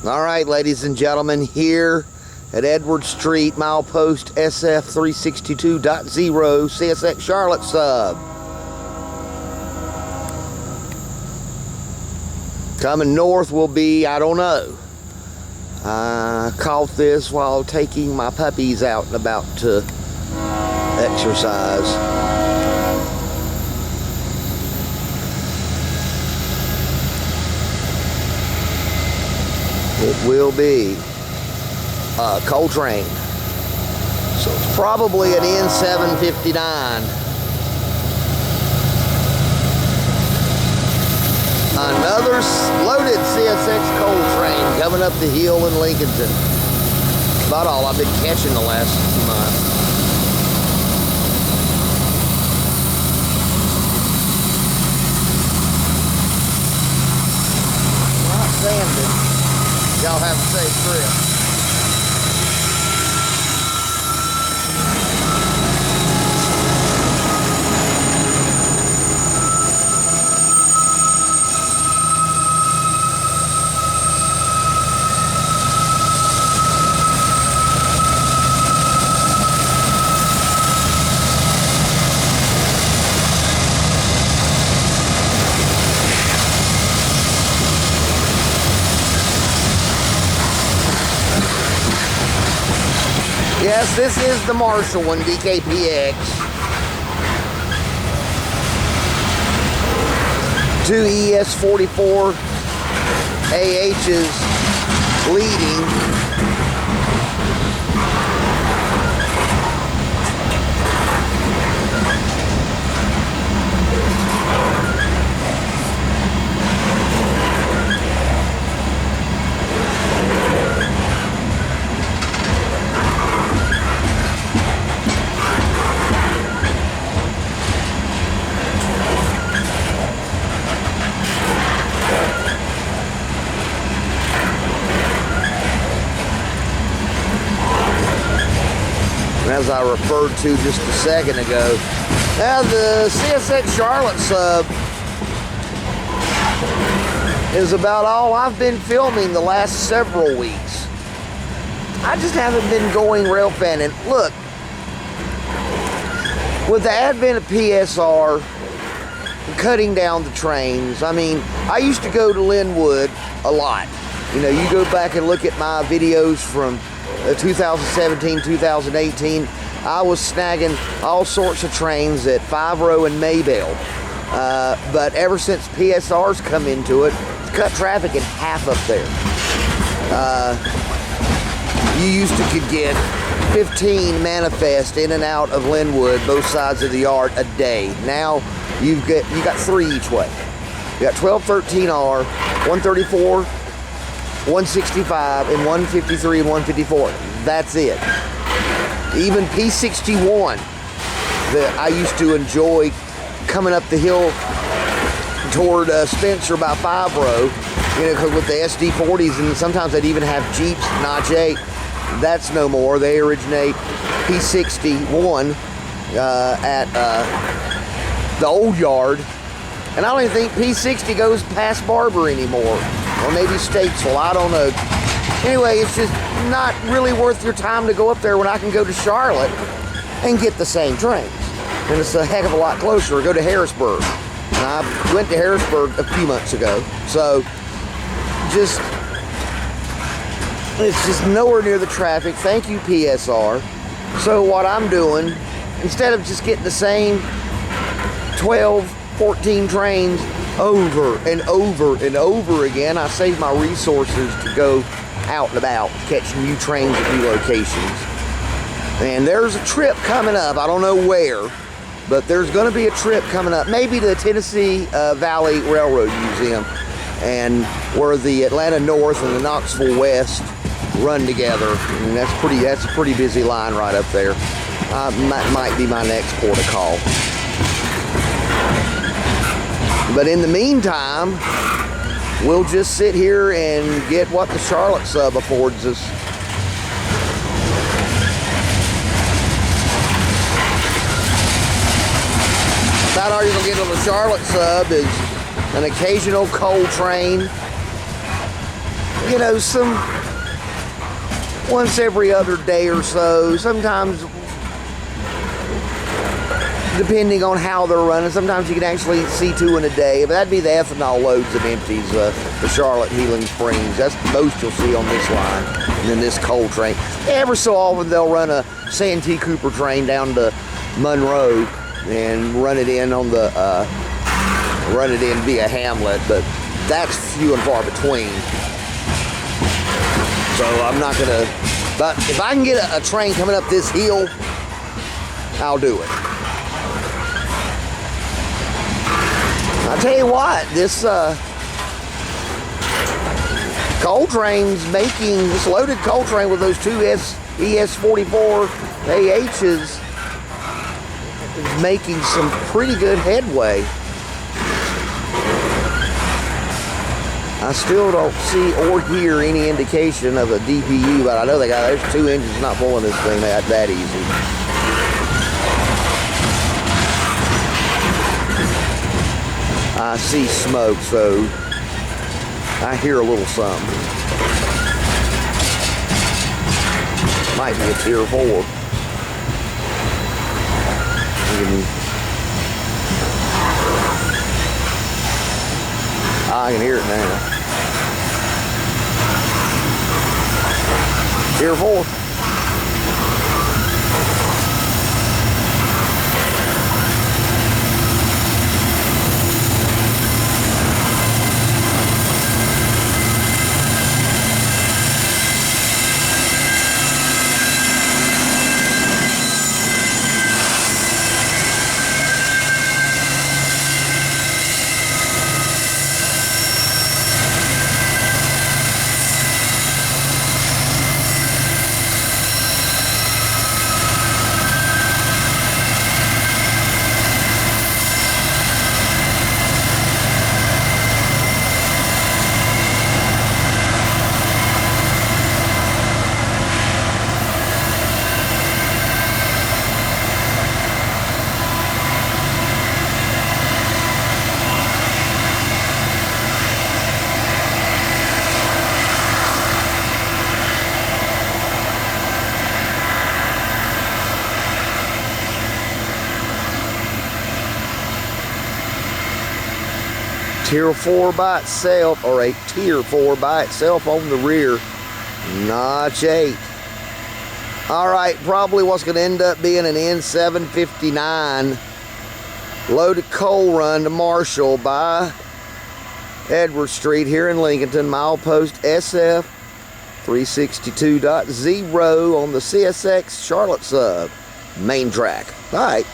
All right, ladies and gentlemen, here at Edward Street, milepost SF362.0, CSX Charlotte sub. Coming north will be, I don't know. I caught this while taking my puppies out and about to exercise. It will be a coal train. So it's probably an N759. Another loaded CSX Coal train coming up the hill in Lincolnton. About all I've been catching the last few months. Not sanded. Y'all have a safe trip. Yes, this is the Marshall one, DKPX. Duo ES44AHs leading. As I referred to just a second ago. Now the CSX Charlotte sub is about all I've been filming the last several weeks. I just haven't been going rail fanning. Look, with the advent of PSR, cutting down the trains, I mean, I used to go to Linwood a lot. You know, you go back and look at my videos from 2017, 2018, I was snagging all sorts of trains at 5 Row and Maybell. But ever since PSR's come into it, it's cut traffic in half up there. You used to could get 15 manifest in and out of Linwood, both sides of the yard, a day. Now you got 3 each way. You got 1213R, 134, 165 and 153 and 154. That's it. Even P61 that I used to enjoy coming up the hill toward Spencer by 5 Row, you know, because with the SD40s, and sometimes they'd even have Jeeps, Notch 8. That's no more. They originate P61 at the old yard. And I don't even think P60 goes past Barber anymore. Or maybe Statesville, I don't know. Anyway, it's just not really worth your time to go up there when I can go to Charlotte and get the same trains. And it's a heck of a lot closer. Go to Harrisburg. And I went to Harrisburg a few months ago. So, it's just nowhere near the traffic. Thank you, PSR. So what I'm doing, instead of just getting the same 12, 14 trains over and over and over again, I save my resources to go out and about, catch new trains at new locations. And there's a trip coming up, I don't know where, but there's going to be a trip coming up, maybe to the Tennessee Valley Railroad Museum, and where the Atlanta North and the Knoxville West run together. And that's a pretty busy line right up there. Might be my next port of call. But in the meantime, we'll just sit here and get what the Charlotte sub affords us. About all you're going to get on the Charlotte sub is an occasional coal train you know, once every other day or so. Sometimes, depending on how they're running, sometimes you can actually see 2 in a day. But that'd be the ethanol loads and empties, the Charlotte Healing Springs. That's the most you'll see on this line. And then this coal train. Ever so often they'll run a Santee Cooper train down to Monroe and run it in on the run it in via Hamlet, but that's few and far between. So I'm not gonna, but if I can get a train coming up this hill, I'll do it. I'll tell you what, this coal train's making, this loaded coal train with those 2 ES44AHs is making some pretty good headway. I still don't see or hear any indication of a DPU, but I know there's 2 engines not pulling this thing that easy. I see smoke, so I hear a little something. Might be a Tier 4. I can hear it now. Tier 4. Tier 4 by itself, or a Tier 4 by itself on the rear. Notch 8. Alright, probably what's going to end up being an N759 loaded coal run to Marshall by Edward Street here in Lincolnton. Milepost SF 362.0 on the CSX Charlotte sub main track. Alright.